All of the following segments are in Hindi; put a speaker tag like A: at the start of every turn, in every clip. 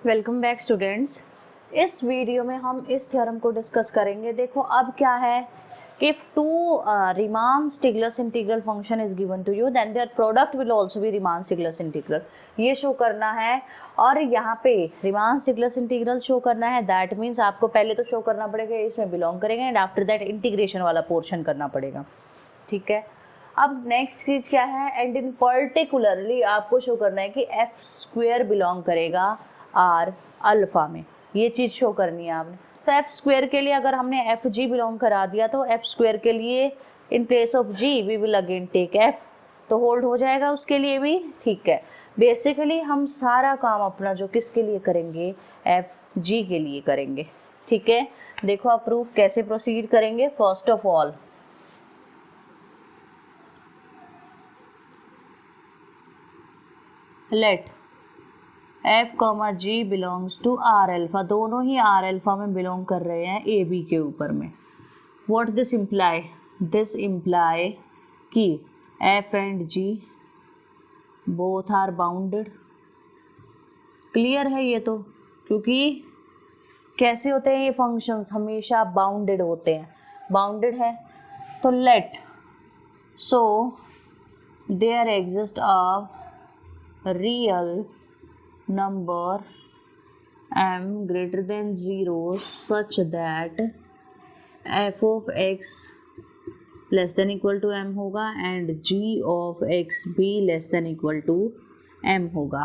A: Welcome back students. इस वीडियो में हम इस थ्योरम को डिस्कस करेंगे। देखो अब क्या है कि if two Riemann Stieltjes integral function is given to you then their product will also be Riemann Stieltjes integral, ये शो करना है। और यहाँ पे रीमान-स्टिगलस इंटीग्रल शो करना है, दैट मीन्स आपको पहले तो शो करना पड़ेगा इसमें बिलोंग करेंगे एंड आफ्टर दैट इंटीग्रेशन वाला पोर्शन करना पड़ेगा, ठीक है। अब नेक्स्ट चीज क्या है, एंड इन पर्टिकुलरली आपको शो करना है कि एफ स्क्वेयर बिलोंग करेगा आर अल्फा में, ये चीज शो करनी है आपने। तो एफ स्क्वेयर के लिए अगर हमने एफ जी बिलोंग करा दिया तो एफ स्क्वेयर के लिए in place of G we will again take F, तो होल्ड हो जाएगा उसके लिए भी, ठीक है। बेसिकली हम सारा काम अपना जो किसके लिए करेंगे, एफ जी के लिए करेंगे, ठीक है। देखो आप प्रूफ कैसे प्रोसीड करेंगे। First of all let f comma g belongs to R alpha, दोनों ही आर अल्फा में बिलोंग कर रहे हैं ए बी के ऊपर में। What this imply, this imply कि f and g both are bounded. Clear है ये तो, क्योंकि कैसे होते हैं ये फंक्शंस, हमेशा बाउंडेड होते हैं, बाउंडेड है। तो let so there exist a real number m greater than 0 such that f of x less than equal to m होगा and g of x भी less than equal to m होगा।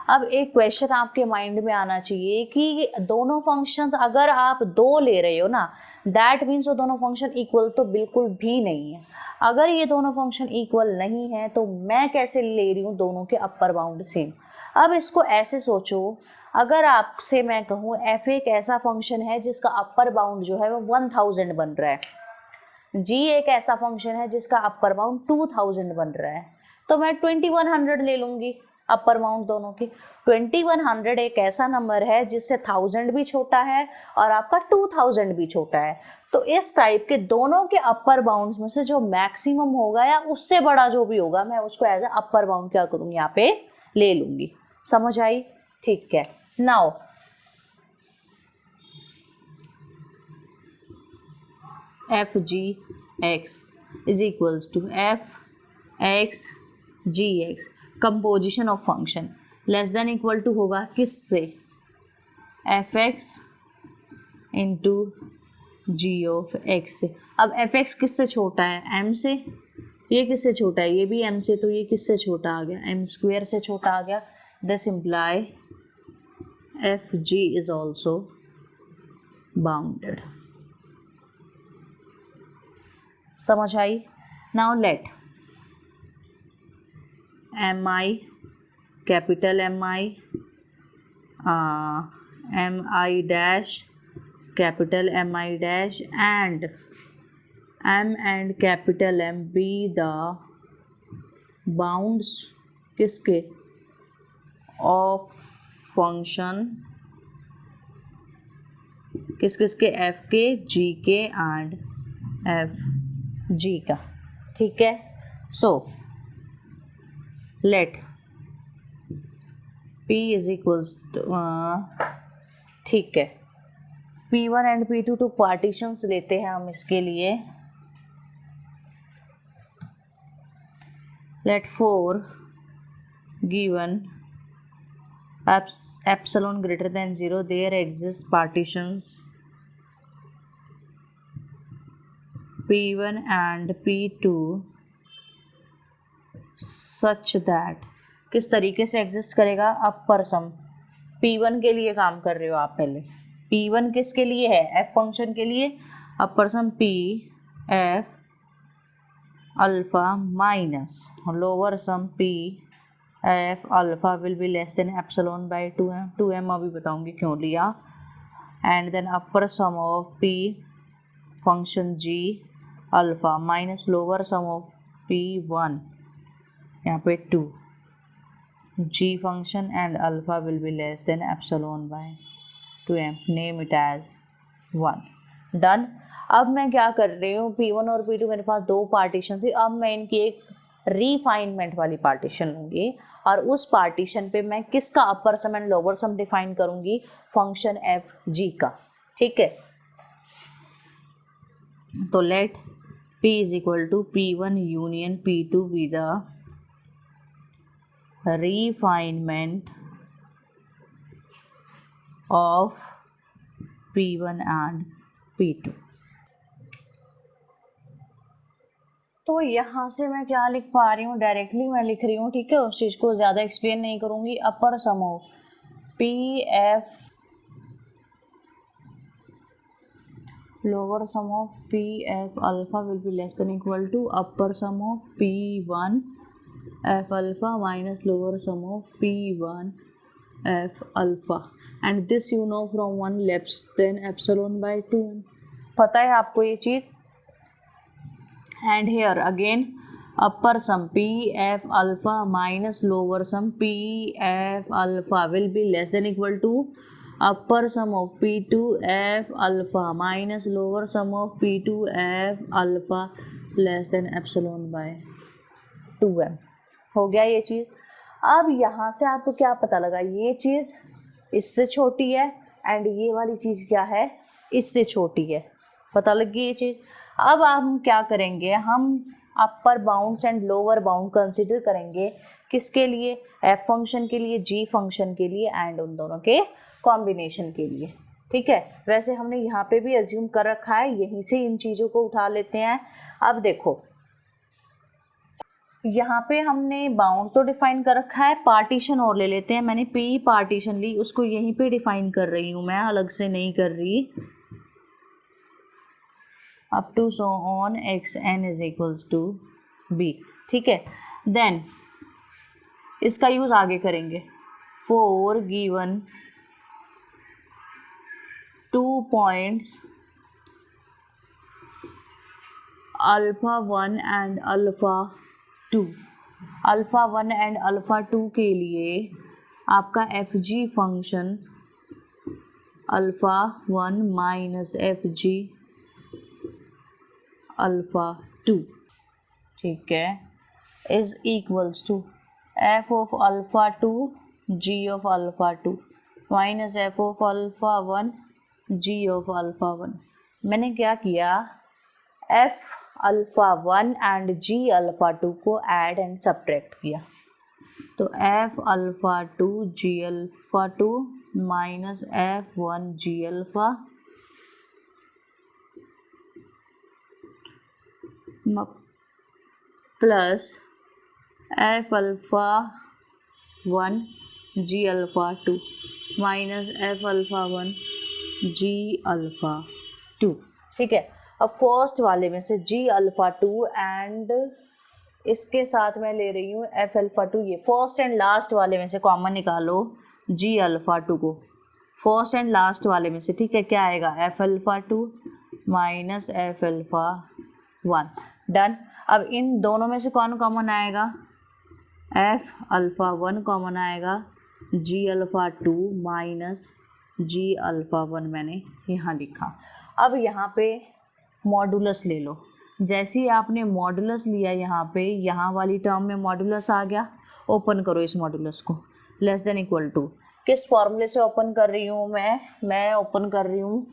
A: अब एक क्वेश्चन आपके माइंड में आना चाहिए कि दोनों फंक्शंस अगर आप दो ले रहे हो ना, दैट मीन्स वो दोनों फंक्शन इक्वल तो बिल्कुल भी नहीं है। अगर ये दोनों फंक्शन इक्वल नहीं है तो मैं कैसे ले रही हूँ दोनों के अपर बाउंड सेम। अब इसको ऐसे सोचो, अगर आपसे मैं कहूँ एफ एक ऐसा फंक्शन है जिसका अपर बाउंड जो है वो 1000 बन रहा है, जी एक ऐसा फंक्शन है जिसका अपर बाउंड 2000 बन रहा है, तो मैं 2100 ले लूंगी अपर बाउंड दोनों की। 2100 एक ऐसा नंबर है जिससे 1000 भी छोटा है और आपका 2000 भी छोटा है। तो इस टाइप के दोनों के अपर बाउंड्स में से जो मैक्सिमम होगा या उससे बड़ा जो भी होगा मैं उसको एज ए अपर बाउंड क्या करूंगी, यहाँ पे ले लूंगी। समझ आई, ठीक है। Now F G X is equals to F X G X, composition of function less than equal to होगा किससे, F X into G of X से। अब एफ एक्स किससे छोटा है, एम से, ये किससे छोटा है, ये भी एम से, तो ये किससे छोटा आ गया, एम स्क्वेयर से छोटा आ गया। This imply f g is also bounded. समझ आई। Now let m i, capital M I dash, capital M I dash and m and capital M be the bounds किसके, ऑफ फंक्शन किस किसके, एफ के, जी के एंड एफ जी का, ठीक है। So let P is equals to, ठीक है, P1 and P2 to partitions लेते हैं हम इसके लिए। Let four given epsilon greater than 0 there exist partitions P1 and P2 such that, किस तरीके से एग्जिस्ट करेगा, अपर सम। P1 के लिए काम कर रहे हो आप पहले, P1 किसके लिए है, F फंक्शन के लिए, upper sum P F alpha minus lower sum P f alpha will be less than epsilon by 2m अभी बताऊंगी क्यों लिया। And then upper sum of P function g alpha minus lower sum of P1 यहाँ पे 2 g function and alpha will be less than epsilon by 2m, name it as 1। Done. अब मैं क्या कर रही हूँ, P1 और P2 मेरे पास दो पार्टीशन थी, अब मैं इनकी एक रिफाइनमेंट वाली पार्टीशन लूंगी और उस पार्टीशन पे मैं किसका अपर सम एंड लोअर सम डिफाइन करूंगी, फंक्शन एफ जी का। ठीक है, तो late P is equal to P1 union P2 be the refinement of P1 and P2। तो यहाँ से मैं क्या लिख पा रही हूँ, डायरेक्टली मैं लिख रही हूँ, ठीक है, उस चीज़ को ज़्यादा एक्सप्लेन नहीं करूँगी। Upper sum of p f lower sum of p f alpha will be less than equal to upper sum of p1 f alpha minus lower sum of p1 f alpha, and this you know from 1 less than epsilon by 2, पता है आपको ये चीज़। and here again upper sum p f alpha minus lower sum p f alpha will be less than equal to upper sum of p2 f alpha minus lower sum of p2 f alpha less than epsilon by 2m। हो गया ये चीज़। अब यहाँ से आपको क्या पता लगा, ये चीज़ इससे छोटी है एंड ये वाली चीज़ क्या है, इससे छोटी है, पता लग गई ये चीज़। अब हम क्या करेंगे, हम upper bounds and lower bound consider करेंगे, किसके लिए, एफ फंक्शन के लिए, जी फंक्शन के लिए एंड उन दोनों के कॉम्बिनेशन के लिए। ठीक है, वैसे हमने यहाँ पे भी अज्यूम कर रखा है, यहीं से इन चीज़ों को उठा लेते हैं। अब देखो यहाँ पे हमने बाउंड तो डिफाइन कर रखा है, पार्टीशन और ले लेते हैं। मैंने पी पार्टीशन ली, उसको यहीं पे डिफाइन कर रही हूँ मैं, अलग से नहीं कर रही। Up to so on X N is equals to B. ठीक है, देन इसका यूज आगे करेंगे। For given 2 points alpha 1 and alpha 2, alpha 1 and alpha 2 के लिए आपका F G function alpha 1 minus F G alpha 2, ठीक है, is equals to F of alpha 2 G of alpha 2 minus F of alpha 1 G of alpha 1। मैंने क्या किया, F alpha 1 and G alpha 2 को ऐड एंड सब्ट्रैक्ट किया, तो F alpha 2 G alpha 2 minus F 1 G alpha plus F alpha 1 G alpha 2 minus F alpha 1 G alpha 2। ठीक है, अब फर्स्ट वाले में से जी अल्फा 2 एंड इसके साथ मैं ले रही हूँ एफ अल्फा 2, ये फर्स्ट एंड लास्ट वाले में से कॉमन निकालो जी अल्फा 2 को, फर्स्ट एंड लास्ट वाले में से। ठीक है, क्या आएगा, F alpha 2 minus F alpha 1, done. अब इन दोनों में से कौन कॉमन आएगा, एफ अल्फा 1 कॉमन आएगा, जी अल्फा 2 माइनस जी अल्फा 1 मैंने यहाँ लिखा। अब यहाँ पे मॉडुलस ले लो, जैसे ही आपने मॉडुलस लिया यहाँ पे, यहाँ वाली टर्म में मॉडुलस आ गया, ओपन करो इस मॉडुलस को, लेस देन इक्वल टू, किस फॉर्मूले से ओपन कर रही हूँ मैं ओपन कर रही हूँ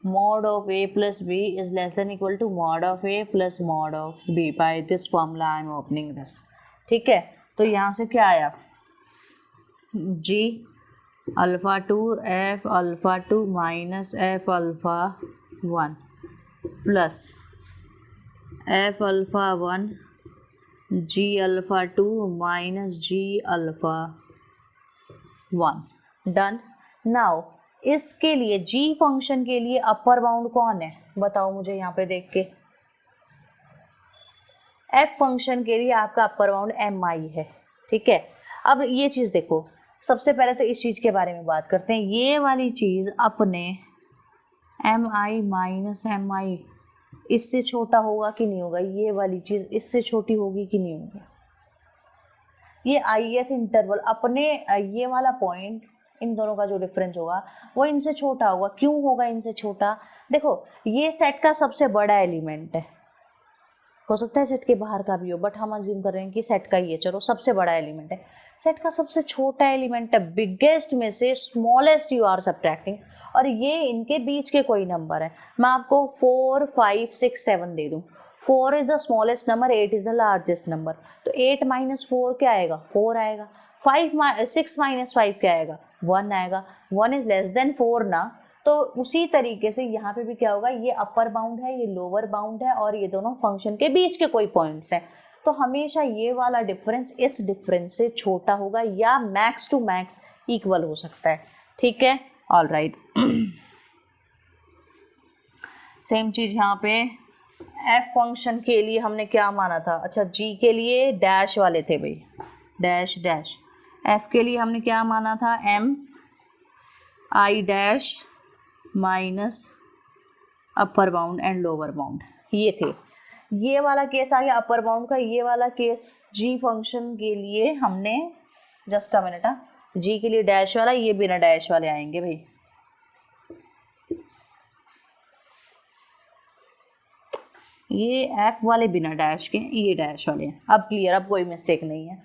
A: mod of a plus b is less than equal to mod of a plus mod of b, by this formula I am opening this। ठीक है, तो यहाँ से क्या आया, g alpha 2 F alpha 2 minus F alpha 1 plus F alpha 1 G alpha 2 minus जी अल्फा 1, डन। नाउ इसके लिए जी फंक्शन के लिए अपर बाउंड कौन है, बताओ मुझे यहाँ पे देख के। एफ फंक्शन के लिए आपका अपर बाउंड एम आई है। ठीक है, अब ये चीज़ देखो, सबसे पहले तो इस चीज़ के बारे में बात करते हैं। ये वाली चीज़ अपने एम आई माइनस एम आई इससे छोटा होगा कि नहीं होगा, ये वाली चीज़ इससे छोटी होगी कि नहीं होगी, ये ith इंटरवल अपने ये वाला पॉइंट, इन दोनों का जो डिफरेंस होगा वो इनसे छोटा होगा। क्यों होगा इनसे छोटा, देखो ये सेट का सबसे बड़ा एलिमेंट है, हो सकता है सेट के बाहर का भी हो, बट हम अज्यूम कर रहे हैं कि सेट का ही है। चलो सबसे बड़ा एलिमेंट है, सेट का सबसे छोटा एलिमेंट है, बिगेस्ट में से स्मॉलेस्ट यू आर सब्ट्रैक्टिंग, और ये इनके बीच के कोई नंबर है। मैं आपको 4, 5, 6, 7 दे दूं। 4 is the smallest number, 8 is the largest number, तो 8 - 4 क्या आएगा? 4 आएगा। 6 - 5 क्या आएगा? 1 आएगा। 1 इज लेस देन 4 ना, तो उसी तरीके से यहाँ पे भी क्या होगा, ये अपर बाउंड है, ये लोअर बाउंड है, और ये दोनों फंक्शन के बीच के कोई पॉइंट्स हैं, तो हमेशा ये वाला डिफरेंस इस डिफरेंस से छोटा होगा या मैक्स टू मैक्स इक्वल हो सकता है। ठीक है, ऑल राइट। सेम चीज यहाँ पे एफ फंक्शन के लिए हमने क्या माना था? अच्छा, जी के लिए डैश वाले थे भाई, डैश डैश। एफ के लिए हमने क्या माना था? M I dash minus upper bound and lower bound, ये थे। ये वाला केस आ गया अपर बाउंड का। ये वाला केस जी फंक्शन के लिए हमने, जस्ट अ मिनट, जी के लिए डैश वाला, ये बिना डैश वाले आएंगे भाई। ये एफ वाले बिना डैश के, ये डैश वाले हैं। अब क्लियर, अब कोई मिस्टेक नहीं है।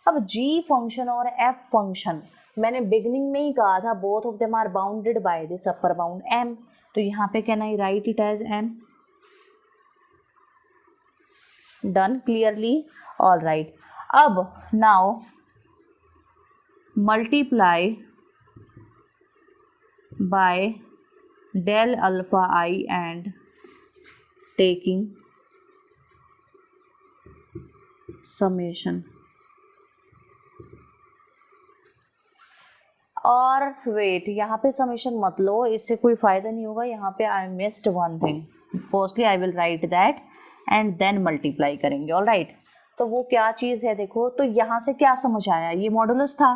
A: अब जी फंक्शन और एफ फंक्शन, मैंने बिगनिंग में ही कहा था both of them are bounded by this upper bound M, तो यहाँ पे can I write it as M? Done clearly, all right. अब now multiply by del alpha I and taking summation, और वेट, यहाँ पे समेशन मत लो, इससे कोई फायदा नहीं होगा। यहाँ पे I missed one thing, firstly I will write that and then multiply करेंगे। ऑल राइट, तो वो क्या चीज़ है देखो, तो यहाँ से क्या समझ आया? ये मॉडुलस था,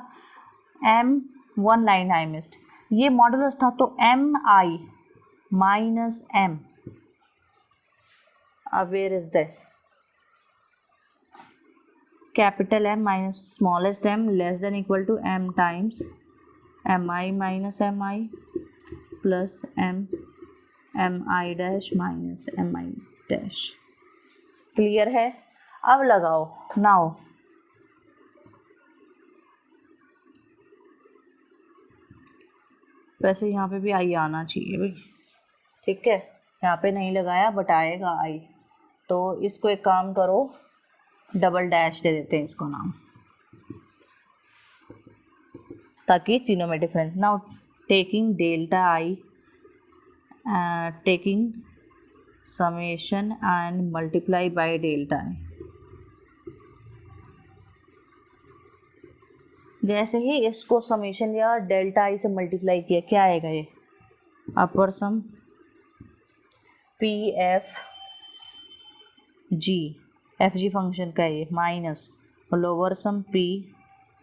A: M, one line I missed, ये मॉडुलस था, तो M I minus M, where is this? Capital M minus smallest M less than equal to M times M I minus M I plus M M I dash minus M I dash. Clear है? अब लगाओ नाउ, वैसे यहाँ पे भी आई आना चाहिए भाई, ठीक है, यहाँ पे नहीं लगाया बट आएगा आई, तो इसको एक काम करो, डबल डैश दे देते हैं इसको नाम, ताकि तीनों में difference. Now taking delta I, taking summation and multiply by delta आई। जैसे ही इसको समेशन या डेल्टा आई से मल्टीप्लाई किया, क्या आएगा? ये upper sum P F G, F G function का ये, minus lower sum P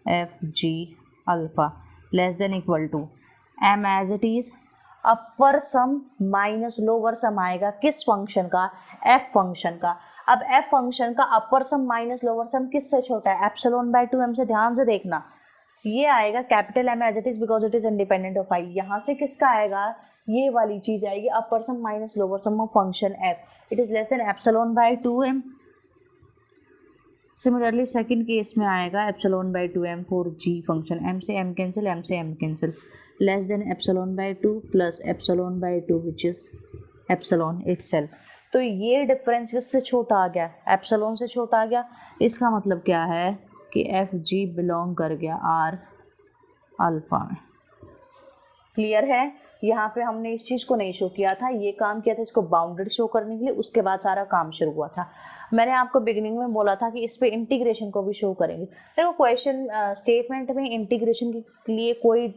A: F G alpha less than equal to M as it is, upper sum minus lower sum आएगा किस फंक्शन का? एफ फंक्शन का। अब एफ फंक्शन का अपर सम माइनस लोअर सम किससे छोटा है? एप्सिलॉन बाय 2m से। ध्यान से देखना, ये आएगा capital M as it is because it is independent of I. यहाँ से किसका आएगा? ये वाली चीज आएगी, upper sum minus lower sum of function F, it is less than epsilon by 2m। Similarly second case में आएगा epsilon by 2m for G function, m से m कैंसिल, m से m cancel, less than epsilon by 2 plus epsilon by 2 which is epsilon itself. तो ये डिफरेंस किससे छोटा आ गया? एप्सिलॉन से छोटा आ गया। इसका मतलब क्या है कि एफ जी बिलोंग कर गया आर अल्फा में। क्लियर है? यहाँ पे हमने इस चीज़ को नहीं शो किया था, ये काम किया था इसको बाउंडेड शो करने के लिए, उसके बाद सारा काम शुरू हुआ था। मैंने आपको बिगिनिंग में बोला था कि इस पे इंटीग्रेशन को भी शो करेंगे। देखो क्वेश्चन स्टेटमेंट में इंटीग्रेशन के लिए कोई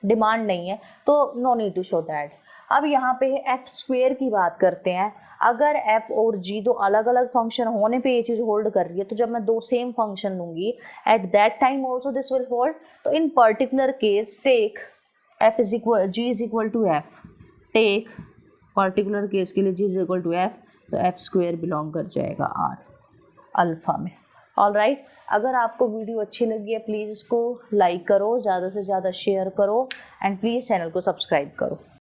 A: डिमांड नहीं है, तो no need to show that. अब यहाँ पे एफ स्क्वेयर की बात करते हैं। अगर एफ और जी दो अलग अलग फंक्शन होने पे ये चीज़ होल्ड कर रही है, तो जब मैं दो सेम फंक्शन लूंगी at that time also this will hold. तो in particular case take F is equal G is equal to F, take particular case के लिए G is equal to F, तो एफ स्क्वेयर बिलोंग कर जाएगा आर अल्फा में। ऑल राइट, अगर आपको वीडियो अच्छी लगी है प्लीज़ इसको लाइक करो, ज़्यादा से ज़्यादा शेयर करो एंड प्लीज़ चैनल को सब्सक्राइब करो।